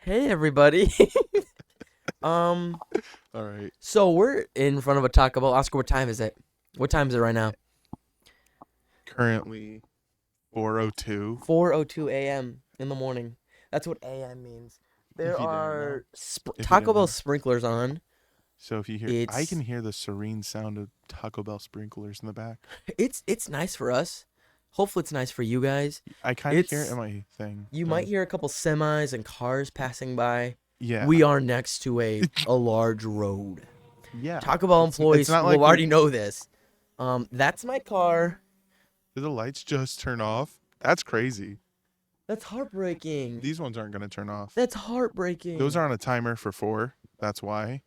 Hey everybody. All right. So we're in front of a Taco Bell. Oscar, what time is it? What time is it right now? Currently 4:02. 4:02 a.m. in the morning. That's what a.m. means. There If you didn't know. are If you Taco didn't Bell know. sprinklers on. So if you hear, I It's can hear the serene sound of Taco Bell sprinklers in the back. it's nice for us. Hopefully it's nice for you guys. I kind of hear it in It's my thing. You Go might ahead. hear a couple semis and cars passing by. Yeah. We are next to a large road. Yeah. Taco Bell It's employees not will like already know this. That's my car. did the lights just turn off? That's crazy. That's heartbreaking. These ones aren't going to turn off. That's heartbreaking. Those are on a timer for 4. That's why.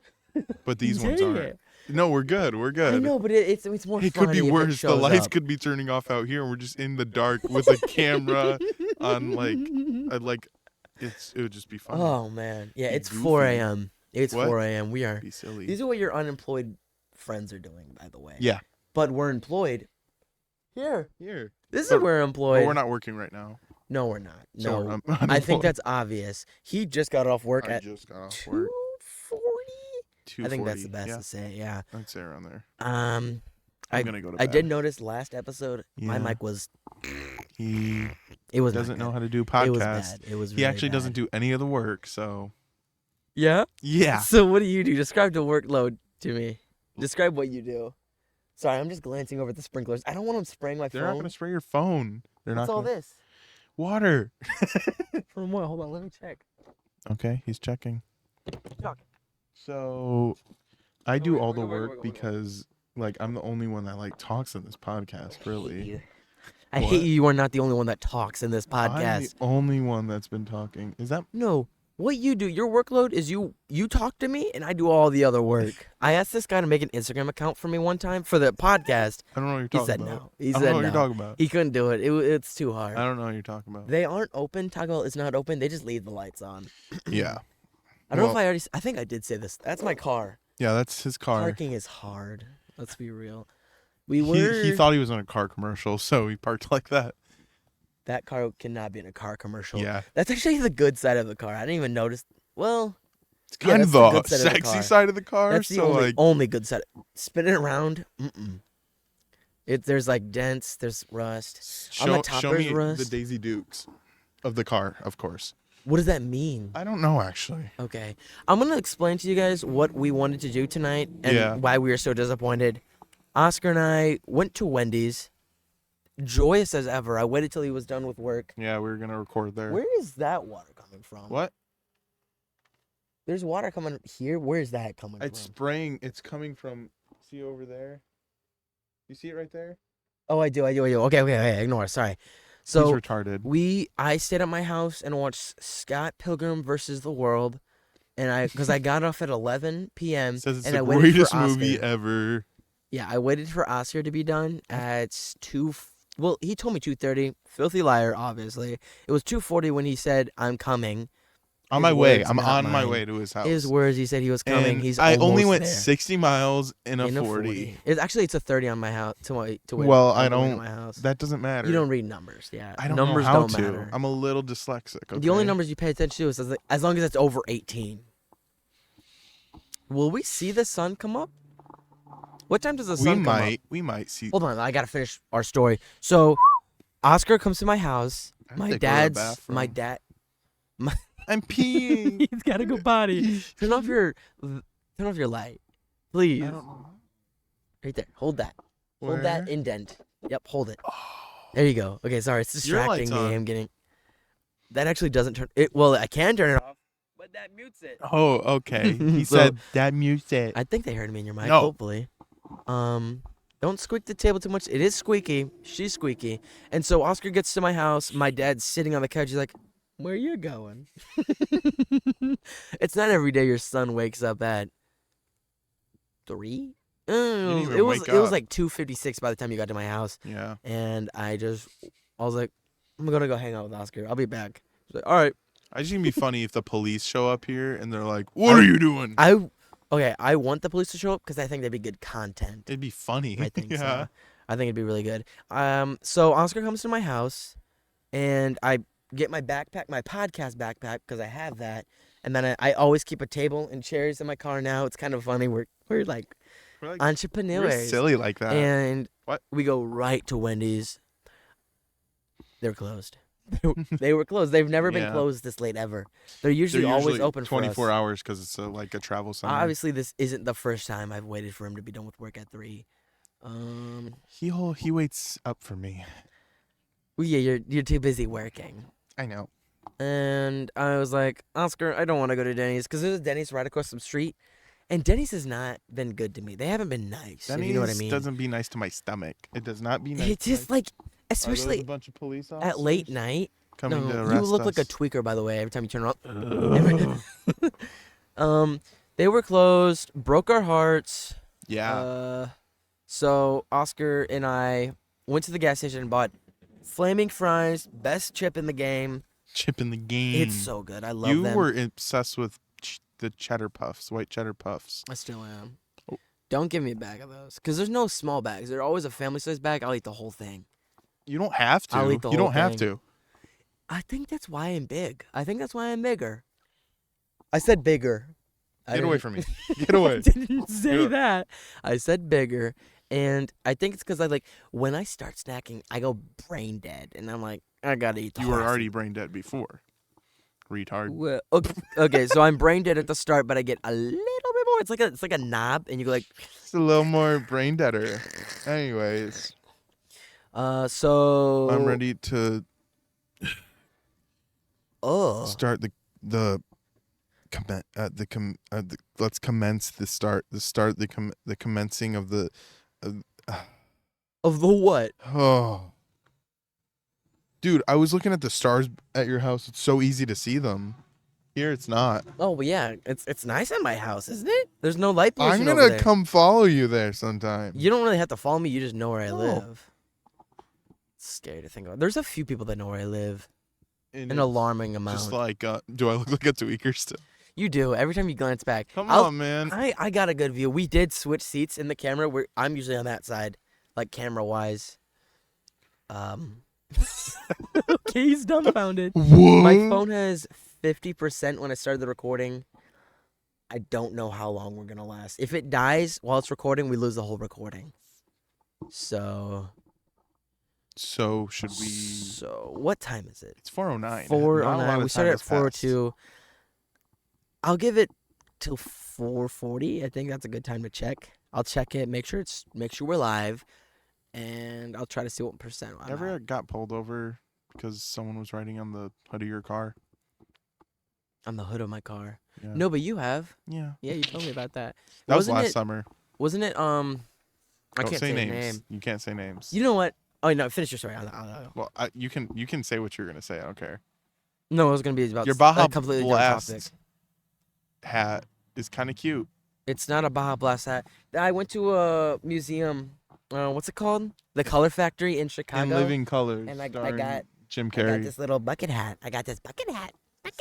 But these ones Dang aren't. it. No, we're good. We're I good. know, but it's more It could funny be if it worse. The shows lights up. could be turning off out here, and we're just in the dark with a camera on, like it would just be funny. Oh man, yeah, Be it's goofy. 4 a.m. It's What? 4 a.m. We are. Be silly. These are what your unemployed friends are doing, by the way. Yeah. But we're employed. Here, Here. this But- is where we're But employed. we're not working right now. No, we're not. So No, we're I think that's obvious. He just got off work I at just got off work. 2:40. I think that's the 2:40. best Yeah, to say. Yeah. I'd say around there. Um, I'm gonna go to I bed. did notice last episode my Yeah. mic was. He It was not doesn't know good. how to do It was podcasts. bad. It was. He really actually bad. doesn't do any of the work. So Yeah. yeah. So what do you do? Describe the workload to me. Describe what you do. Sorry, I'm just glancing over at the sprinklers. I don't want them spraying my They're not phone. gonna spray your phone. They're What's not all gonna. this? Water. From what? Hold on, let me check. Okay, he's checking. Talk. So I do wait, all wait, the wait, work wait, wait, wait. because I'm the only one that talks in this podcast, really. I What? hate you. You are not the only one that talks in this I'm podcast. the only one that's been talking. Is that No. What you do, your workload is you talk to me and I do all the other work. I asked this guy to make an Instagram account for me one time for the podcast. I don't know what you're He talking said about. no. He I don't said know what no. you're talking about. He couldn't do it. It's too hard. I don't know what you're talking about. They aren't open. Taco Bell is not open. They just leave the lights on. Yeah. I don't know Well- if I already. I think I did say this. That's my car. Yeah, that's his car. Parking is hard. Let's be real. We were. He thought he was in a car commercial, so he parked like that. That car cannot be in a car commercial. Yeah. That's actually the good side of the car. I didn't even notice. Well, It's Yeah, kind that's of the the good side of the sexy car. side of the car. that's the So only good side. Spin it around. There's like dents. There's rust. On the top show there's me the rust. Daisy Dukes of the car, of course. What does that mean? I don't know actually. Okay, I'm gonna explain to you guys what we wanted to do tonight and Yeah. why we were so disappointed. Oscar and I went to Wendy's, joyous as ever. I waited till he was done with work. Yeah, we were gonna record there. Where is that water coming from? What? There's water coming here. Where is that coming It's from? spraying. It's coming from. See over there. You see it right there? Oh, I do. Okay. Ignore. Sorry. He's So retarded. I stayed at my house and watched Scott Pilgrim versus the World, and because I got off at 11 p.m. It says it's and the I waited for greatest Oscar. movie ever. Yeah, I waited for Oscar to be done at 2. Well, he told me 2:30. Filthy liar, obviously. It was 2:40 when he said, "I'm coming." On His my way. words, I'm not on my mine. way to his house. His words. He said he was coming. And He's I only almost went there. 60 miles in a In 40. It's actually it's a 30 on my house to wait. Well, on I the way to don't- my house. That doesn't matter. You don't read numbers. Yeah, I don't numbers know how don't to. matter. I'm a little dyslexic. Okay? The only numbers you pay attention to is as long as it's over 18. Will we see the sun come up? What time does the sun come up? We might see. Hold on, I gotta finish our story. So, Oscar comes to my house. I have My to go to the dad's. My bathroom. dad. I'm peeing. He's gotta go potty. Turn off your light, please. I don't know. Right there. Hold that. Hold that Where? indent. Yep. Hold it. There you go. Okay. Sorry, it's Your distracting light's me. on. I'm getting. That actually doesn't turn it. Well, I can turn it off, but that mutes it. Oh, okay. He So- said that music. I think they heard me in your mic. No. Hopefully. Don't squeak the table too much. It is squeaky. She's squeaky. And so Oscar gets to my house. My dad's sitting on the couch. He's like, "Where you going?" It's not every day your son wakes up at 3. didn't even It was wake it was up. like 2:56 by the time you got to my house, Yeah. and I was like, "I'm gonna go hang out with Oscar. I'll be back." He's like, "All right." I just think it'd be funny if the police show up here and they're like, "What are you doing?" I want the police to show up because I think that'd be good content. It'd be funny. I think yeah. so. I think it'd be really good. So Oscar comes to my house, and I get my backpack, my podcast backpack, because I have that. And then I always keep a table and chairs in my car now. It's kind of funny. We're like We're like entrepreneurs. we're silly like that. And What? we go right to Wendy's. They're closed. They were closed. They've never been Yeah. closed this late ever. They're usually always open for 24 us. hours because it's like a travel center. Obviously, this isn't the first time I've waited for him to be done with work at 3. He waits up for me. Well, yeah, you're too busy working. I know. And I was like, Oscar, I don't want to go to Denny's because there's a Denny's right across the street. And Denny's has not been good to me. They haven't been nice, if you know what I mean. Doesn't be nice to my stomach. It does not be nice. It's just like, especially a bunch of police officers at late night. coming to No, arrest you look like a us. tweaker, by the way, every time you turn around. They were closed, broke our hearts. Yeah. So Oscar and I went to the gas station and bought flaming fries, best chip in the game. Chip in the game. It's so good. I love You them. were obsessed with the cheddar puffs, white cheddar puffs. I still am. Oh. Don't give me a bag of those, because there's no small bags. They're always a family-sized bag. I'll eat the whole thing. You don't have to. I'll eat the You whole don't have thing. to. I think that's why I'm big. I think that's why I'm bigger. I said bigger. Get away from me. Get away. I didn't say Yeah. that. I said bigger. And I think it's because when I start snacking, I go brain dead. And I'm like, I gotta eat the You whole were thing. already brain dead before. Retard. Well, okay, so I'm brain dead at the start, but I get a little bit more. It's like a knob, and you go like, It's a little more brain deader. Anyways, so I'm ready to Oh, start let's commence the commencing of the of the what? oh. Dude, I was looking at the stars at your house. It's so easy to see them. Here it's not. Oh, well, yeah, it's nice at my house, isn't it? There's no light pollution I'm over gonna there. come follow you there sometime. You don't really have to follow me. You just know where I No. live. It's scary to think about. There's a few people that know where I live. And An it's alarming amount. Just like, do I look like a tweaker still? You do. Every time you glance back. Come I'll- on, man. I got a good view. We did switch seats in the camera. Where I'm usually on that side, like camera-wise. Okay, he's dumbfounded. What? My phone has 50% when I started the recording. I don't know how long we're gonna last. If it dies while it's recording, we lose the whole recording. So Should we? So what time is it? It's 4:09. 4:09. We started at 4:02. I'll give it till 4:40. I think that's a good time to check. I'll check it, make sure we're live, and I'll try to see what percent I'm Ever at. got pulled over because someone was riding on the hood of your car? On the hood of my car. Yeah. No, but you have. Yeah. Yeah, you told me about that. That was Wasn't last it- summer. Wasn't it? I Don't can't say say names. the name. You can't say names. You know what? Oh no, finish your story. I'll. Well, you can say what you're gonna say. I don't care. No, it was gonna be about Your Baja a completely different topic. Blast hat is kind of cute. It's not a Baja Blast hat. I went to a museum. What's it called? The Color Factory in Chicago. In living colors. And I starring got- Jim I got Carrey. this little bucket hat.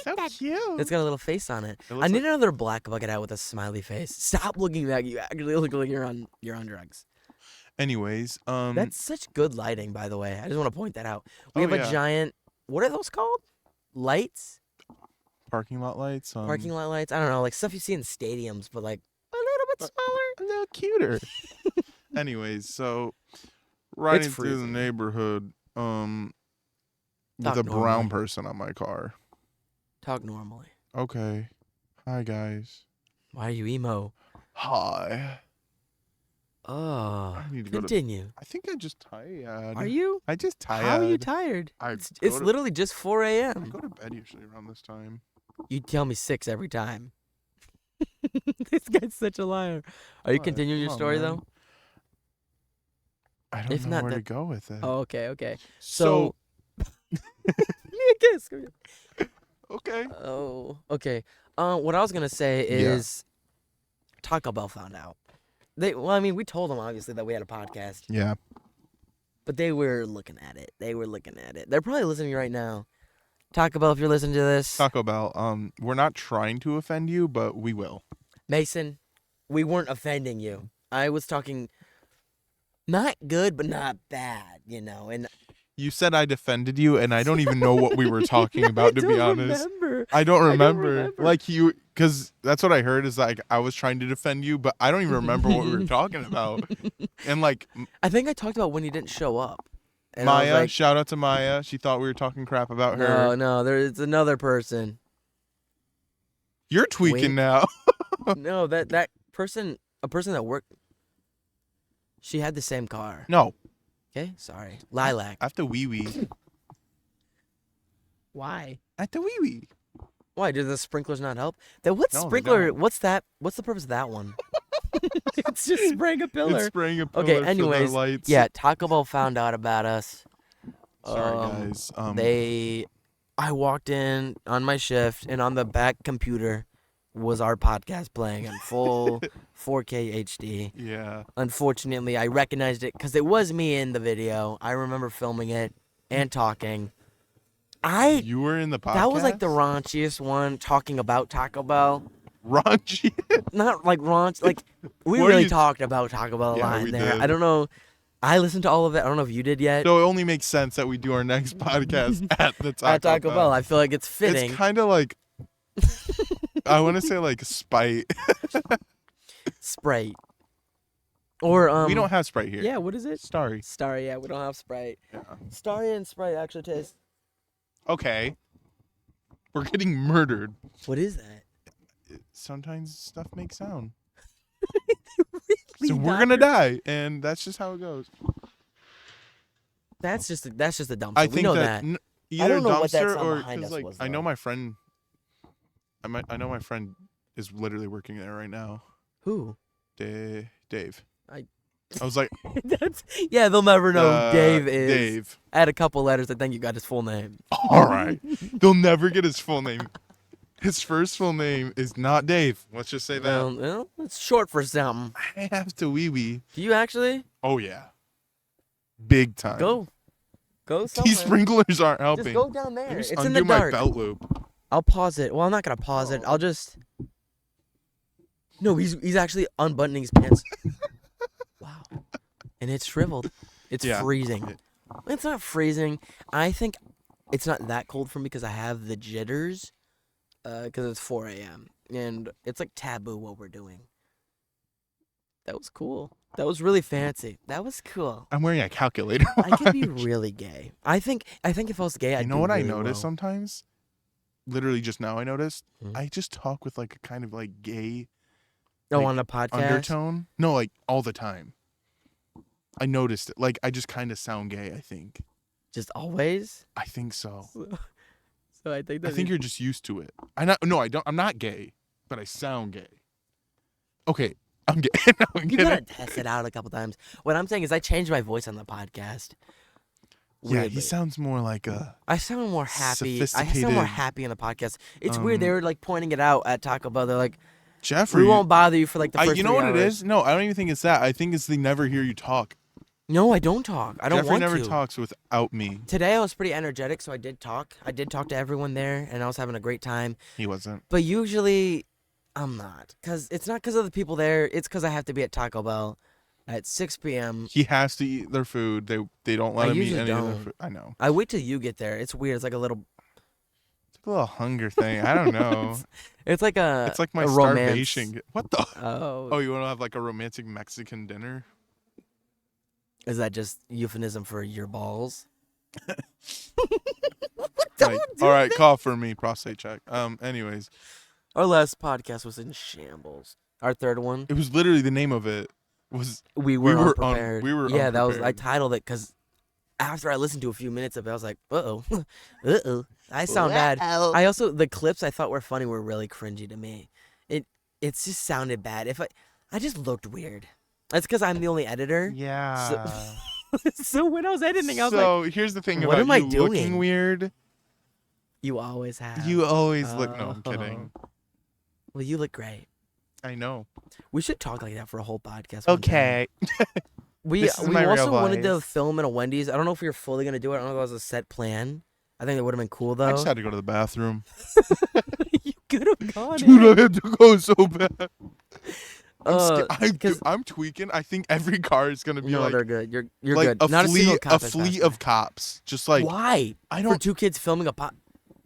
So cute. It's got a little face on it. It I looks need another black bucket hat with a smiley face. Stop looking back. You actually look like you're on drugs. Anyways, That's such good lighting, by the way. I just want to point that out. We Oh, have yeah. a giant. What are those called? Lights? parking lot lights. Parking lot lights? I don't know, like stuff you see in stadiums, but like a little bit smaller. A little cuter. Anyways, so riding through the freezing. neighborhood, with Talk a brown normally. person on my car. Talk normally. Okay. Hi guys. Why are you emo? Hi. Oh, I need to go to. continue. I think I just tired. Are you? I just tired. How are you tired? I It's go to- literally just 4 I a.m. go to bed usually around this time. You tell me 6 every time. This guy's such a liar. Are you What? continuing your Come on, story, man. though? I don't If know not, where to then- go with it. Oh, okay. So Give me a kiss. Come here. okay. Oh, okay. What I was going to say Yeah. is Taco Bell found out. We told them, obviously, that we had a podcast. Yeah. But they were looking at it. They're probably listening right now. Taco Bell, if you're listening to this. Taco Bell. We're not trying to offend you, but we will. Mason, we weren't offending you. I was talking not good, but not bad, and You said I defended you, and I don't even know what we were talking about, to be honest. I don't remember. Like, because that's what I heard is like I was trying to defend you, but I don't even remember what we were talking about. And like, I think I talked about when you didn't show up. And Maya, like, shout out to Maya. She thought we were talking crap about her. No, there's another person. You're tweaking now. No, that person, a person that worked. She had the same car. No. Okay, sorry. Lilac. I have to wee. Why? At the wee. Why? Do the sprinklers not help? What No, they sprinkler? don't. What's that? What's the purpose of that one? It's just spraying a pillar. It's spraying a pillar. Okay, anyways, for the lights. yeah, Taco Bell found out about us. Sorry, guys. I walked in on my shift, and on the back computer was our podcast playing in full 4K HD. Yeah. Unfortunately, I recognized it because it was me in the video. I remember filming it and talking. You were in the podcast? That was like the raunchiest one, talking about Taco Bell. Raunchy? Not like raunch. Like, we really talked about Taco Bell a lot in there. Did. I don't know. I listened to all of it. I don't know if you did yet. So it only makes sense that we do our next podcast at the Taco Bell. I feel like it's fitting. It's kind of like, I want to say like Sprite. Sprite. Or we don't have Sprite here. Yeah, what is it? Starry. Starry, yeah, we don't have Sprite. Yeah. Starry and Sprite actually taste. Okay. We're getting murdered. What is that? Sometimes stuff makes sound. Really So we're gonna die, and that's just how it goes. That's just a dumpster. I think we know that, that. Either I don't know what that dumpster sound or behind us like was, I know though. my friend. I know my friend is literally working there right now. Who? Dave. I was like, yeah, they'll never know who Dave is. Dave. Add a couple letters. I think you got his full name. All right. They'll never get his full name. His first full name is not Dave. Let's just say that. Well, it's short for something. I have to wee. Do you actually? Oh yeah. Big time. Go somewhere. These sprinklers aren't helping. Just go down there. Just It's in the undo my dark. belt loop. I'll pause it. Well, I'm not gonna pause it. I'll just. No, he's actually unbuttoning his pants. Wow. And it's shriveled. It's freezing. It's not freezing. I think it's not that cold for me because I have the jitters. Because it's 4 a.m. and it's like taboo what we're doing. That was cool. That was really fancy. That was cool. I'm wearing a calculator. I could be really gay. I think if I was gay, I'd You know what really I notice well. sometimes? Literally just now I noticed. Hmm? I just talk with like a kind of like gay on a podcast? undertone. No, like all the time. I noticed it. Like I just kind of sound gay, I think. Just always? I think so. So I think you're just used to it. I'm not gay, but I sound gay. Okay, I'm gay. No, I'm you kidding. gotta test it out a couple times. What I'm saying is I changed my voice on the podcast. Yeah, Weirdly. he sounds more like a. I sound more happy. I sound more sophisticated, happy in the podcast. It's weird. They were like pointing it out at Taco Bell. They're like, Jeffrey. we won't bother you for like the first you know 3 what hours. it is? No, I don't even think it's that. I think it's they never hear you talk. No, I don't talk. I don't Jeffrey want never to. talks without me. Today I was pretty energetic, so I did talk. I did talk to everyone there, and I was having a great time. He wasn't. But usually, I'm not. It's not because of the people there. It's because I have to be at Taco Bell at 6 p.m. He has to eat their food. They don't let him eat usually any of their don't. food. I know. I wait till you get there. It's weird. It's like a little... It's like a little hunger thing. I don't know. It's like a It's like my a starvation. romance. What the? Oh. You want to have like a romantic Mexican dinner? Is that just euphemism for your balls? Like, all right, call for me. Prostate check. Anyways. Our last podcast was in shambles. Our third one, It was literally the name of it. we were unprepared. we were yeah, that was. I unprepared. titled it because after I listened to a few minutes of it, I was like, uh-oh. I sound bad. I also, the clips I thought were funny were really cringy to me. It just sounded bad. I just looked weird. That's because I'm the only editor. Yeah. So when I was editing, I was like, here's the thing what about am I you looking doing? weird. you always have. You always look. No, I'm kidding. Well, you look great. I know. We should talk like that for a whole podcast. one time. Okay. We This is we my also real wanted to voice. film in a Wendy's. I don't know if we were fully gonna do it. I don't know if that was a set plan. I think it would have been cool though. I just had to go to the bathroom. You could have gone. Dude, I had to go so bad. I'm tweaking. I think every car is gonna be no, like they're good. You're like good. Not a single a cop is fleet faster. of cops. Just like Why? I For don't. two kids filming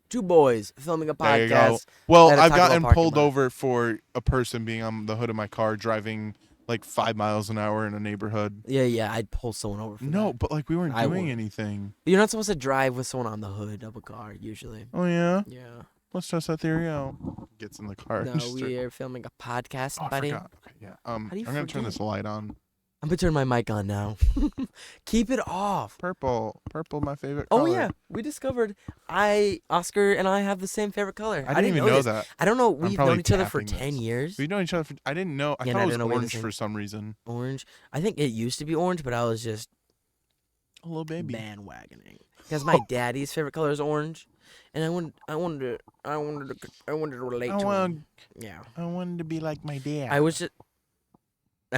two boys filming a There you go. podcast. Well, at a I've Taco Bell gotten parking pulled lot. over for a person being on the hood of my car driving like 5 miles an hour in a neighborhood. Yeah, I'd pull someone over for No, that. but like we weren't I doing would. anything. You're not supposed to drive with someone on the hood of a car usually. Oh yeah. Yeah. Let's test that theory out. Gets in the car. No, we are filming a podcast, I buddy. forgot. Okay, yeah. How do you I'm gonna turn forget? this light on. I'm gonna turn my mic on now. Keep it off. Purple, my favorite color. Oh yeah, we discovered Oscar and I have the same favorite color. I didn't even know this. that. I don't know. We've probably known each other for tapping 10 this. years. We've known each other for. I didn't know. I Yeah, thought and I it was didn't know we orange did the for some reason. Orange. I think it used to be orange, but I was just A little baby. bandwagoning because my daddy's favorite color is orange, and I wanted to relate to him. Yeah. I wanted to be like my dad. I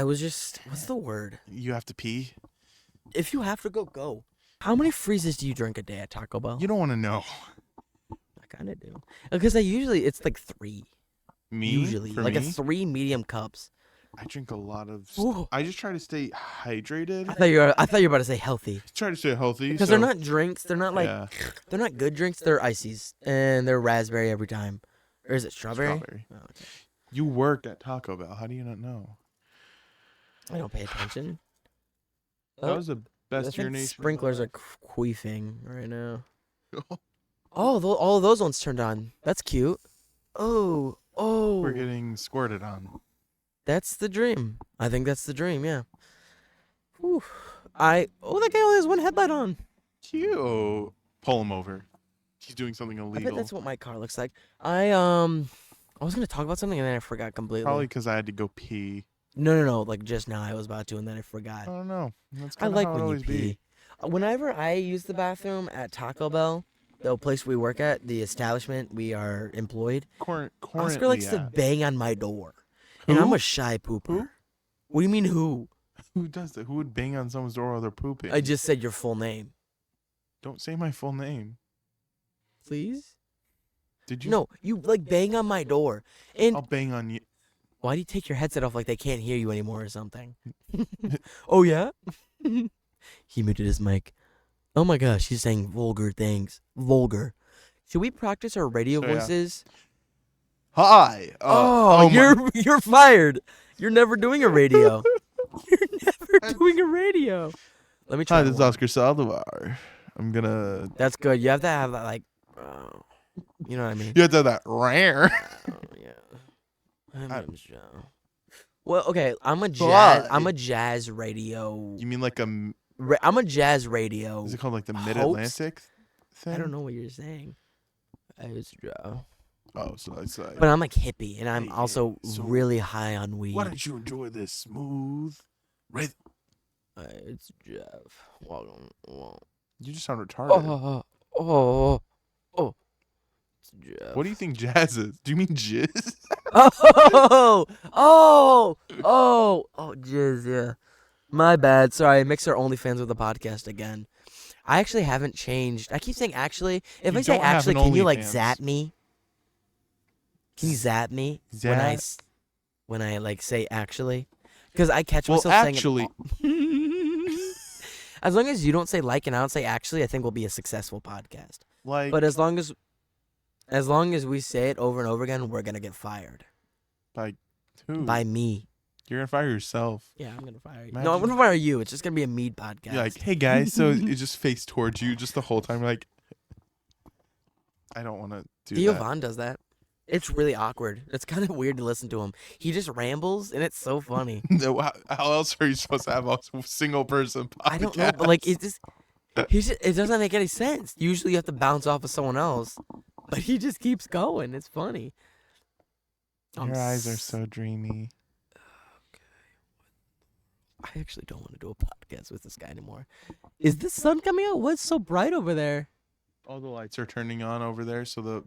was just. What's the word? You have to pee. If you have to go. How many freezes do you drink a day at Taco Bell? You don't want to know. I kind of do. Because it's like 3. Me Usually. For like me, 3 medium cups. I drink a lot of. Ooh. I just try to stay hydrated. I thought you were about to say healthy. Try to stay healthy. Because they're not drinks. They're not like, Yeah. they're not good drinks. They're ices. And they're raspberry every time. Or is it strawberry? Strawberry. Oh, okay. You worked at Taco Bell. How do you not know? I don't pay attention. That was the I best think urination. sprinklers are queefing right now. Oh, all of those ones turned on. That's cute. Oh. We're getting squirted on. That's the dream. I think that's the dream, yeah. Whew. That guy only has one headlight on. Cute. Pull him over. He's doing something I illegal. bet that's what my car looks like. I was gonna talk about something and then I forgot completely. Probably because I had to go pee. No. Like just now I was about to and then I forgot. I don't know. That's I kind of like how it when you always pee. be. Whenever I use the bathroom at Taco Bell, the place we work at, the establishment we are employed, Oscar likes to bang on my door. Who? And I'm a shy pooper. Who? What do you mean who? Who does that? Who would bang on someone's door while they're pooping? I just said your full name. Don't say my full name. Please? Did you? No, you like bang on my door. And I'll bang on you. why do you take your headset off like they can't hear you anymore or something? Oh, yeah? He muted his mic. Oh my gosh, he's saying vulgar things. Vulgar. Should we practice our radio So, yeah. voices? Hi. You're fired. You're never doing a radio. You're never doing a radio. Let me try. Hi, this is one. Oscar Saldivar. I'm gonna. That's good. You have to have that, like, you know what I mean? You have to have that rare. Yeah. My name's Joe. Well, okay. I'm a jazz radio. You mean like a? I'm a jazz radio. Is it called like the Mid Atlantic thing? I don't know what you're saying. It's Joe. Oh, so it's like. But I'm like hippie, and I'm Hey, also so really high on weed. Why don't you enjoy this smooth rhythm? It's Jeff. Welcome. You just sound retarded. Oh. It's Jeff. What do you think jazz is? Do you mean jizz? Jizz, yeah. My bad. Sorry, Mixer OnlyFans with the podcast again. I actually haven't changed. I keep saying actually. If You I say don't have actually, an can you like OnlyFans. zap me? Can you zap me when I like say actually? Because I catch myself saying it. As long as you don't say like and I don't say actually, I think we'll be a successful podcast. Like, But as long as we say it over and over again, we're gonna get fired. by who? By me. You're gonna fire yourself. Yeah, I'm gonna fire you. Imagine- No, I'm gonna fire you. It's just gonna be a mead podcast. You're like, hey guys, so you just face towards you just the whole time. Like, I don't want to do Theo that. Von does that. It's really awkward. It's kind of weird to listen to him. He just rambles, and it's so funny. No, how else are you supposed to have a single person podcast? I don't know, but like it doesn't make any sense. Usually, you have to bounce off of someone else, but he just keeps going. It's funny. Your eyes are so dreamy. I actually don't want to do a podcast with this guy anymore. Is the sun coming out? What's so bright over there? All the lights are turning on over there, so the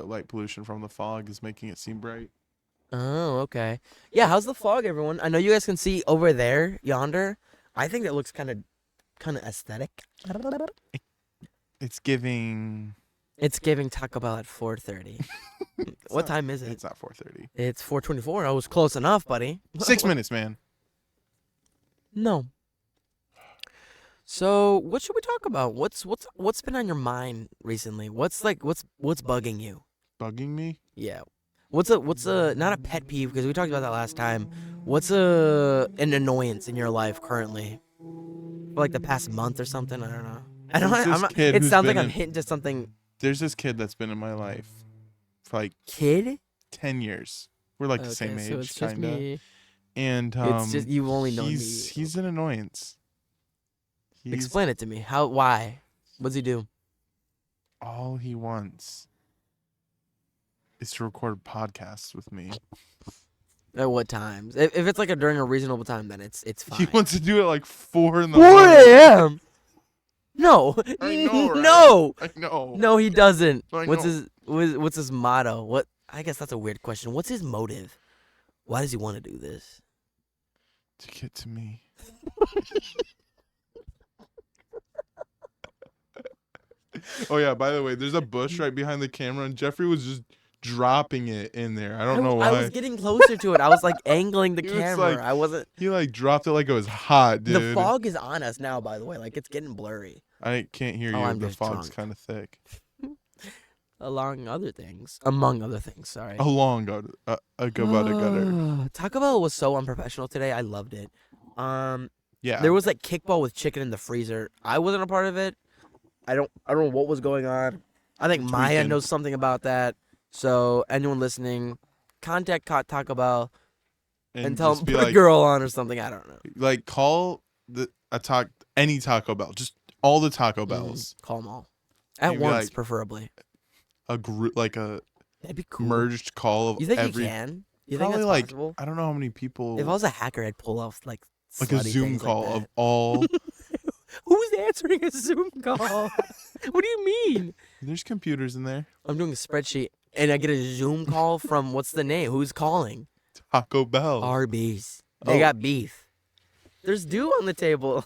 light pollution from the fog is making it seem bright. Oh, okay. Yeah, how's the fog, everyone? I know you guys can see over there, yonder. I think it looks kind of aesthetic. It's giving It's giving Taco Bell at 4:30. What time is it? It's not 4:30. It's 4:24. I was close enough, buddy. 6 minutes, man. No. So, what should we talk about? What's been on your mind recently? What's bugging you? Bugging me? Yeah. What's a not a pet peeve because we talked about that last time. What's an annoyance in your life currently? For like the past month or something, I don't know. It sounds like I'm hitting to something. There's this kid that's been in my life for like 10 years. We're like the same so age, it's just kind of. me. And It's just you only know me. He's an annoyance. Explain it to me. Why? What's he do? All he wants is to record podcasts with me. At what times? If it's like during a reasonable time, then it's fine. He wants to do it like 4 in the 4 morning. a.m. No. I know, right? No. I know. No, he doesn't. I What's know. what's his motto? What? I guess that's a weird question. What's his motive? Why does he want to do this? To get to me. Oh yeah, by the way, there's a bush right behind the camera and Jeffrey was just dropping it in there. I don't know why. I was getting closer to it. I was like angling the He was camera. like- I wasn't. He like dropped it like it was hot, dude. The fog is on us now, by the way. Like it's getting blurry. I can't hear you. I'm The just fog's drunk. kind of thick. Among other things, sorry. A long gutter. A gutter. Taco Bell was so unprofessional today. I loved it. Yeah. There was like kickball with chicken in the freezer. I wasn't a part of it. I don't know what was going on. I think Maya Tweaking. knows something about that. So anyone listening, contact Taco Bell and tell just them be put a like, girl on or something. I don't know. like call any Taco Bell, just all the Taco Bells. Call them all at Maybe, once, like, preferably. A group, like a That'd be cool. merged call of You think every. you can? You think Probably that's like possible? I don't know how many people. If I was a hacker, I'd pull off like a slutty Zoom things call like of that. all. Who's answering a Zoom call? What do you mean? There's computers in there. I'm doing a spreadsheet and I get a Zoom call from what's the name? Who's calling? Taco Bell. Arby's. They Oh. got beef. There's dew on the table.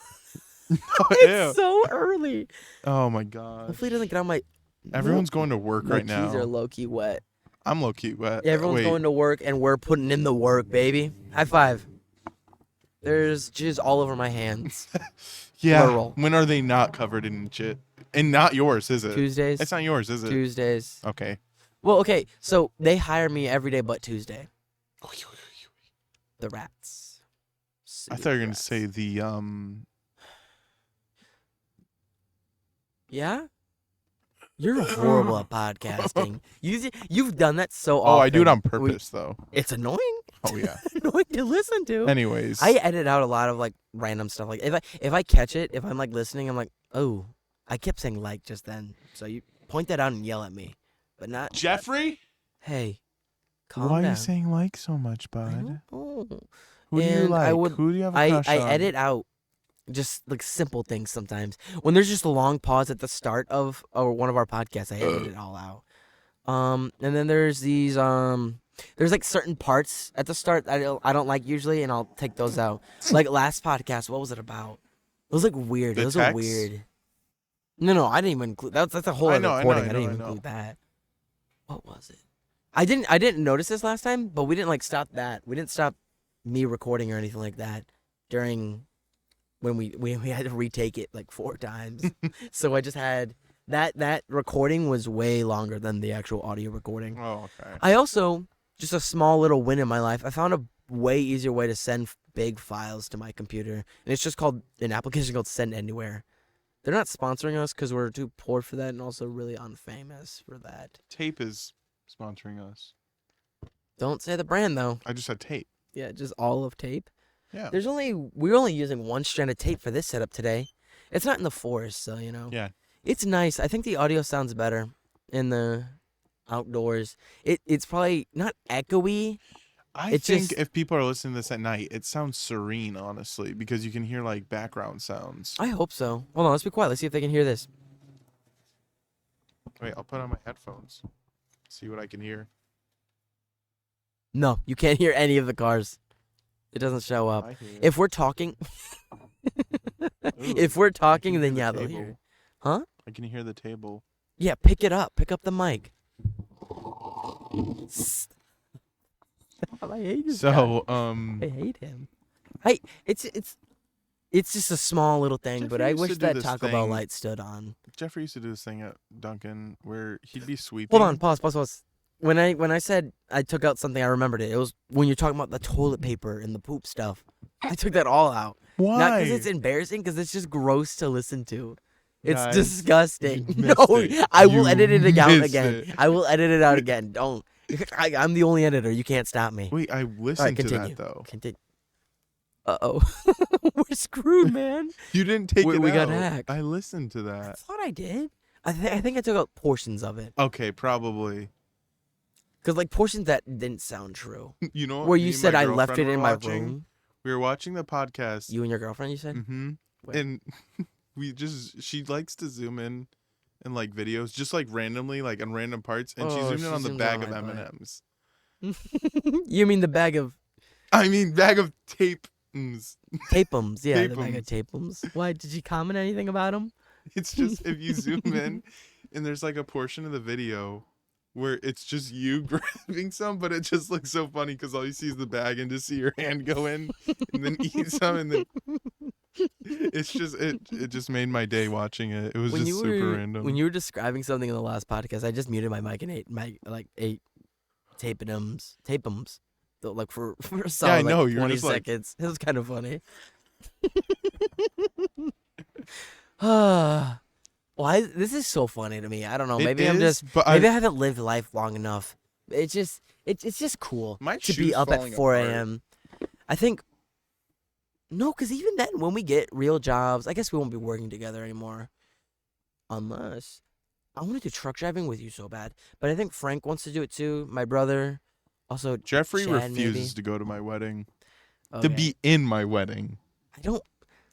Ew. It's so early. Oh my god. Hopefully it doesn't get on my. Everyone's going to work My right now. keys are low key wet. I'm low key wet. Yeah, everyone's Wait. going to work and we're putting in the work, baby. High five. There's jizz all over my hands. Yeah. plural. When are they not covered in shit? And not yours, is it? Tuesdays. It's not yours, is it? Tuesdays. Okay. Well, okay, so they hire me every day but Tuesday. The rats. I thought you were gonna Rats. say the Yeah? You're horrible at podcasting. You've done that so often. Oh, I do it on purpose though. It's annoying. Oh yeah. Annoying to listen to. Anyways. I edit out a lot of like random stuff. Like if I catch it, if I'm like listening, I'm like, oh, I kept saying like just then. So you point that out and yell at me, but not. Jeffrey? Hey, calm Why down. are you saying like so much, I bud? don't know. Who do you And like? I would- Who do you have a I crush on? edit out just like simple things sometimes. When there's just a long pause at the start of one of our podcasts, I edit it all out. And then there's these there's like certain parts at the start that I don't like usually, and I'll take those out. Like last podcast, what was it about? It was like weird. The It was text? a weird. No, I didn't even include that's a whole I other know, I recording. know, I didn't I even know. include that. What was it? I didn't notice this last time, but we didn't like stop that. We didn't stop me recording or anything like that during when we had to retake it like 4 times. So I just had that recording was way longer than the actual audio recording. Oh, okay. I also, just a small little win in my life, I found a way easier way to send big files to my computer. And it's just called an application called Send Anywhere. They're not sponsoring us because we're too poor for that and also really unfamous for that. Tape is sponsoring us. Don't say the brand though. I just said tape. Yeah, just all of tape. Yeah. We're only using one strand of tape for this setup today. It's not in the forest, so you know. Yeah. It's nice. I think the audio sounds better in the outdoors. It's probably not echoey. I It's think just- if people are listening to this at night, it sounds serene, honestly, because you can hear like background sounds. I hope so. Hold on, let's be quiet. Let's see if they can hear this. Wait, I'll put on my headphones. See what I can hear. No, you can't hear any of the cars. It doesn't show up. I hear it. If we're talking, Ooh, if we're I talking, can then hear yeah, the they'll table. hear. Huh? I can hear the table. Yeah, pick it up. Pick up the mic. I hate this guy. So, I hate him. It's just a small little thing, Jeffrey but I used to wish do that this Taco Bell thing. light stood on. Jeffrey used to do this thing at Dunkin' where he'd be sweeping. Hold on, pause. When I said I took out something, I remembered it. It was when you're talking about the toilet paper and the poop stuff. I took that all out. Why? Not because it's embarrassing, because it's just gross to listen to. It's Guys, disgusting. you missed No, it. I will You edit it out missed again. it. I will edit it out again. Don't. I'm the only editor. You can't stop me. Wait, I listened to that though. Continue. Uh-oh. We're screwed, man. You didn't take it out. We got hacked. I listened to I that. thought I did. I think I took out portions of it. Okay, probably. Because, like, portions that didn't sound true. You know what? Where me you and said my I left girlfriend it in were my watching? room. We were watching the podcast. You and your girlfriend, you said? Mm-hmm. Wait. And she likes to zoom in like videos, just like randomly, like on random parts, and she zoomed in on the bag of M&Ms. You mean the bag of... I mean, bag of tape-ms. Tape-ums, yeah, the bag Tape-ums. of tape-ums. Why, did you comment anything about them? It's just if you zoom in, and there's like a portion of the video where it's just you grabbing some, but it just looks so funny because all you see is the bag and just see your hand go in and then eat some, and then it's just it just made my day watching it. It was just super random. When you were describing something in the last podcast, I just muted my mic and ate tape-ums. Like for a solid, I know, like, you're 20 just like- seconds. It was kind of funny. Why? This is so funny to me. I don't know. Maybe I'm just. Maybe I haven't lived life long enough. It's just cool My to be shoe's up at falling 4 apart. a.m. I think. No, because even then, when we get real jobs, I guess we won't be working together anymore. Unless I want to do truck driving with you so bad, but I think Frank wants to do it too. My brother, also Jeffrey Chad, refuses to go to my wedding. Okay. To be in my wedding. I don't.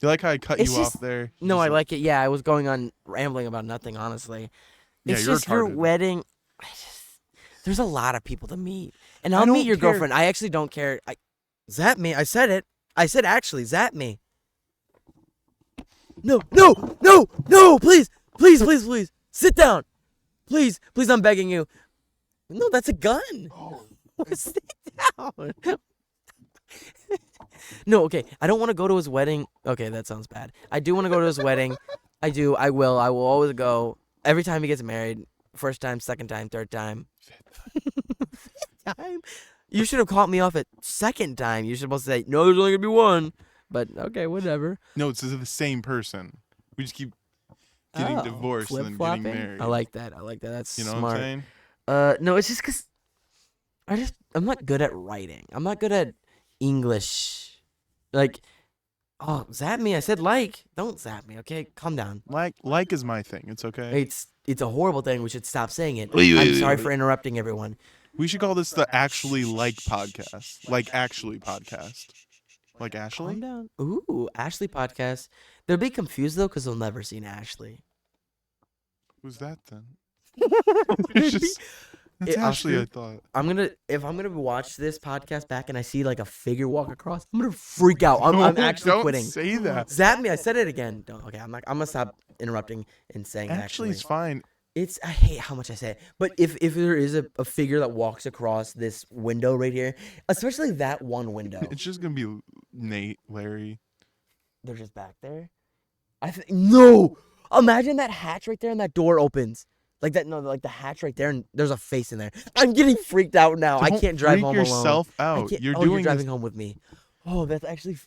You like how I cut It's you just- off there? No, Just I like it. Yeah, I was going on rambling about nothing, honestly. Yeah, It's you're just your retarded. wedding. There's a lot of people to meet, and I I'll meet don't your care. girlfriend. I actually don't care. Zap me. I said it. I said actually zap me. No, please, sit down, please, I'm begging you. No, that's a gun. Oh. Sit down. No, okay. I don't want to go to his wedding. Okay, that sounds bad. I do want to go to his wedding. I do. I will always go. Every time he gets married. First time, second time, third time. Fifth time? You should have caught me off at second time. You should supposed to say, no, there's only going to be one. But, okay, whatever. No, it's the same person. We just keep getting divorced and then getting flip-flopping? married. I like that. That's You know smart. what I'm saying? No, it's just because I'm not good at writing. I'm not good at English. Like, oh, zap me. I said like. Don't zap me, okay? Calm down. Like is my thing. It's okay. It's a horrible thing. We should stop saying it. Wait, I'm wait, sorry wait. for interrupting everyone. We should call this the Actually Like podcast. Like Actually podcast. Like Ashley? Calm down. Ooh, Ashley podcast. They'll be confused though because they'll never seen Ashley. Who's that then? Maybe. That's Ashley, I thought. If I'm gonna watch this podcast back and I see like a figure walk across, I'm gonna freak out. I'm No, actually don't quitting. say that. Zap me. I said it again. Okay, I'm gonna stop interrupting and saying Ashley's fine. I hate how much I say it. But if there is a figure that walks across this window right here, especially that one window, It's just gonna be Nate, Larry. they're just back there. No. Imagine that hatch right there and that door opens. Like that, no, like the hatch right there, and there's a face in there. I'm getting freaked out now. I Don't can't drive freak home yourself alone. out. You're you're doing driving this. home with me. Oh, that's actually.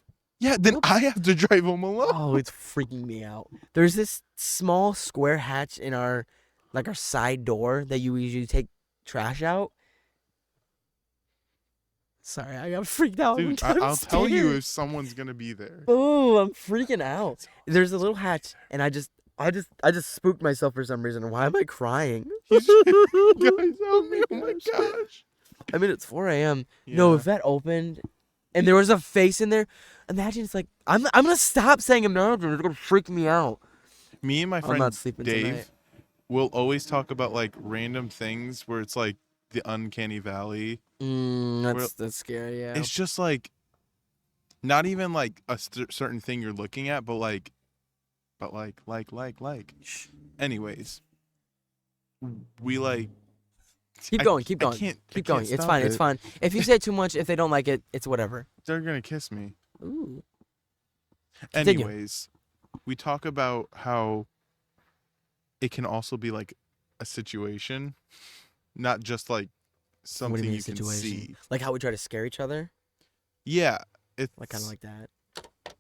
Yeah, then I have to drive home alone. Oh, it's freaking me out. There's this small square hatch in our side door that you usually take trash out. Sorry, I got freaked out. Dude, I'm I'll tell you scared. if someo's gonna be there. Oh, I'm freaking out. There's a little hatch, and I just spooked myself for some reason. Why am I crying? Guys, help me! Oh my gosh! I mean, it's 4 a.m. No, Yeah. if that opened, and there was a face in there, imagine it's like I'm gonna stop saying imagine. It's gonna freak me out. Me and my I'm friend not sleeping Dave tonight. will always talk about like random things where it's like the uncanny valley. That's scary. Yeah. It's just like not even like a certain thing you're looking at, but like. Anyways, we like Keep going, keep I going, can't I keep can't going. It's stop fine, it. it's fine. If you say too much, if they don't like it, it's whatever. They're gonna kiss me. Ooh. Continue. Anyways, we talk about how it can also be like a situation, not just like What do something you mean you can situation? see. Like how we try to scare each other? Yeah, Like kind of it's like that.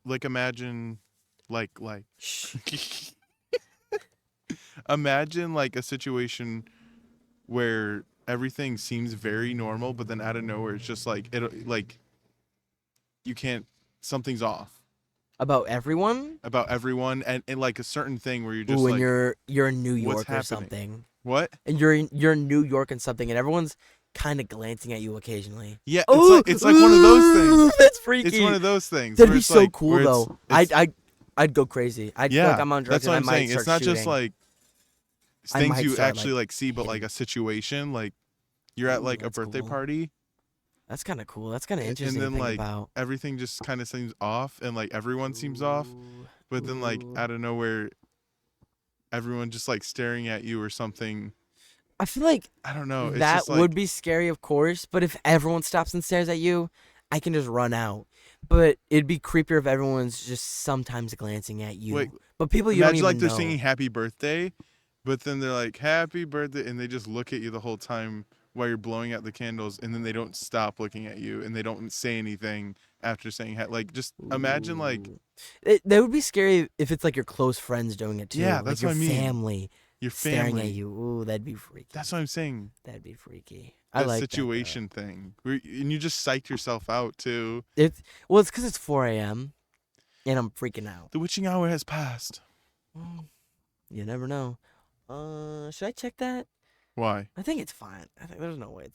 like imagine like Shh. imagine like a situation where everything seems very normal, but then out of nowhere it's just like it like you can't something's off About everyone? about everyone and like a certain thing where you're just Ooh, and like you're in New what's York or happening? something. What? And you're in New York and something, and everyone's kind of glancing at you occasionally. Yeah, Oh, it's like one of those things. That's It's one freaky. of those things That'd where be it's so like cool where though. I'd go crazy. I'd feel like yeah, I'm on drugs that's and what I I'm might saying. start It's not shooting. just like I things might you start actually like see, but like hitting. a situation like you're at Ooh, like a that's birthday cool. party That's kind of cool. That's kind of and interesting to then think like about. everything just kind of seems off and like everyone seems off, Ooh, but then like ooh. out of nowhere everyone just like staring at you or something. I feel like I don't know. It's that just would like be scary, of course. But if everyone stops and stares at you, I can just run out. But it'd be creepier if everyone's just sometimes glancing at wait, you. But people you don't imagine like even they're know. singing happy birthday, but then they're like happy birthday and they just look at you the whole time while you're blowing out the candles and then they don't stop looking at you and they don't say anything after saying like just imagine like Ooh. That would be scary if it's like your close friends doing it too, yeah, like that's your what I mean. family Your staring at family. you. Ooh, that'd be freaky. That's what I'm saying. That'd be freaky. I That like that though. situation thing. And you just psyched yourself out too. It's well, it's because it's 4 a.m. and I'm freaking out. The witching hour has passed. Mm, You never know. Should I check that? Why? I think it's fine. I think there's no way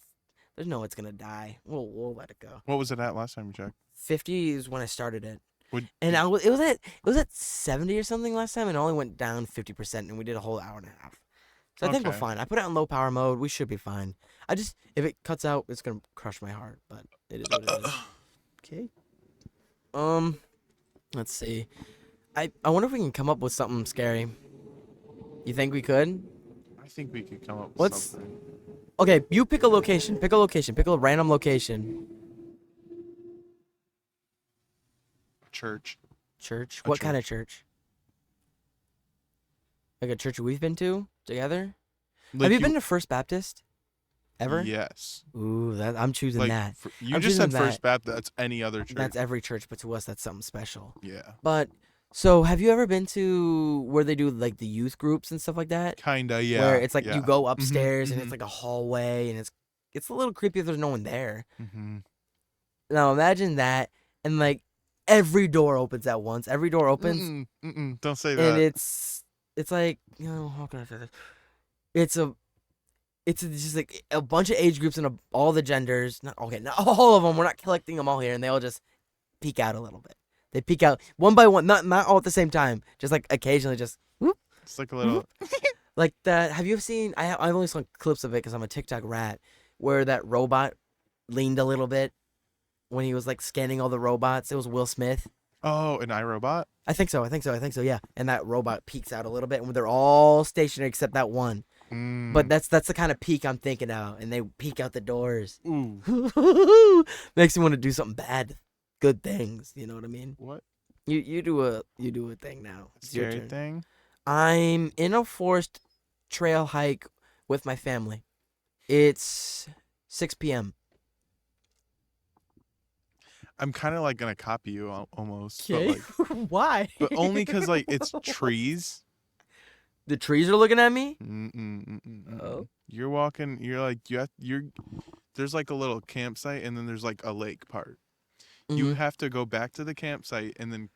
it's gonna die. We'll let it go. What was it at last time you checked? 50 is when I started it, Would and it was at 70 or something last time, and it only went down 50%, and we did a whole hour and a half. So I think we're okay. fine. I put it on low power mode. We should be fine. I just if it cuts out, it's gonna crush my heart. But it is what it is. Okay. Let's see. I wonder if we can come up with something scary. You think we could? I think we could come up with What's something. okay? You pick a location. Pick a location. Pick a random location. Church. Church. A What kind of church. church? Like a church we've been to together. Like Have you been to First Baptist? Ever? Yes. Ooh, I'm choosing Like that. you I'm just choosing said First that. Baptist. That's any other church. That's every church, but to us, that's something special. yeah. But so, have you ever been to where they do like the youth groups and stuff like that? Kinda. Yeah. Where it's like you yeah. go Mhm, upstairs and it's mhm, like a hallway and it's a little creepy if there's no one there. mhm. Now imagine that and like every door opens at once. Every door opens Don't say and that. it's like how can I say this? It's a it's just like a bunch of age groups and all the genders. Not okay, not all of them. We're not collecting them all here, and they all just peek out a little bit. They peek out one by one, not all at the same time. Just like occasionally, just whoop, It's like a whoop. little. Like that. Have you ever seen? I've only seen clips of it because I'm a TikTok rat. Where that robot leaned a little bit when he was like scanning all the robots. It was Will Smith. Oh, an iRobot. I think so. Yeah. And that robot peeks out a little bit, and they're all stationary except that one. But Mm. that's the kind of peek I'm thinking of, and they peek out the doors. Ooh. Makes me want to do something bad, good things. You know what I mean? What? You do a thing now. It's your Scary turn. thing. I'm in a forest trail hike with my family. It's 6 p.m. I'm kind of like gonna copy you almost, but Okay. like, Why? but only because like it's trees. The trees are looking at me. Mm-mm. Oh. You're walking. You're like you're. There's like a little campsite, and then there's like a lake part. You Mhm. have to go back to the campsite, and then